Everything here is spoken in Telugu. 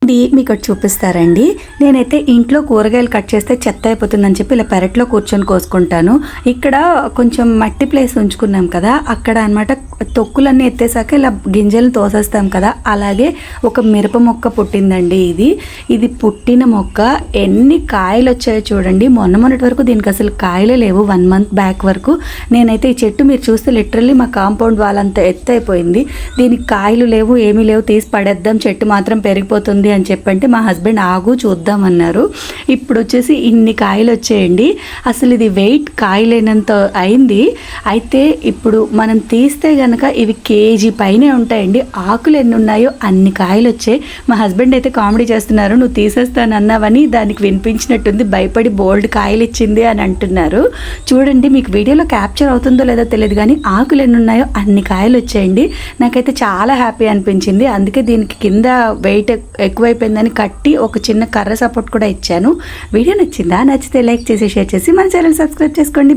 మీకు చూపిస్తారండి. నేనైతే ఇంట్లో కూరగాయలు కట్ చేస్తే చెత్త అయిపోతుందని చెప్పి ఇలా పెరట్లో కూర్చొని కోసుకుంటాను. ఇక్కడ కొంచెం మట్టి ప్లేస్ ఉంచుకున్నాం కదా, అక్కడ అనమాట తొక్కులన్నీ ఎత్తేసాక ఇలా గింజలు తోసేస్తాం కదా, అలాగే ఒక మిరప మొక్క పుట్టిందండి. ఇది పుట్టిన మొక్క ఎన్ని కాయలు వచ్చాయో చూడండి. మొన్నటి వరకు దీనికి అసలు కాయలే లేవు. 1 మంత్ బ్యాక్ వరకు నేనైతే ఈ చెట్టు మీరు చూస్తే లిటరల్లీ మా కాంపౌండ్ వాళ్ళంతా ఎత్తు అయిపోయింది. దీనికి కాయలు లేవు, ఏమీ లేవు, తీసి పడేద్దాం, చెట్టు మాత్రం పెరిగిపోతుంది అని చెప్పంటే మా హస్బెండ్ ఆగు చూద్దామన్నారు. ఇప్పుడు వచ్చేసి ఇన్ని కాయలు వచ్చాయండి. అసలు ఇది వెయిట్ కాయలేనంత అయింది. అయితే ఇప్పుడు మనం తీస్తే కనుక ఇవి కేజీ పైనే ఉంటాయండి. ఆకులు ఎన్ని ఉన్నాయో అన్ని కాయలు వచ్చాయి. మా హస్బెండ్ అయితే కామెడీ చేస్తున్నారు, నువ్వు తీసేస్తానన్నావని దానికి వినిపించినట్టుంది, భయపడి బోల్డ్ కాయలు ఇచ్చింది అని అంటున్నారు. చూడండి, మీకు వీడియోలో క్యాప్చర్ అవుతుందో లేదో తెలియదు కానీ ఆకులు ఎన్ని ఉన్నాయో అన్ని కాయలు వచ్చాయండి. నాకైతే చాలా హ్యాపీ అనిపించింది. అందుకే దీనికి కింద వెయిట్ ఎక్కువైపోయిందని కట్టి ఒక చిన్న కర్ర సపోర్ట్ కూడా ఇచ్చాను. వీడియో నచ్చిందా? నచ్చితే లైక్ చేసి షేర్ చేసి మన ఛానల్ సబ్స్క్రైబ్ చేసుకోండి.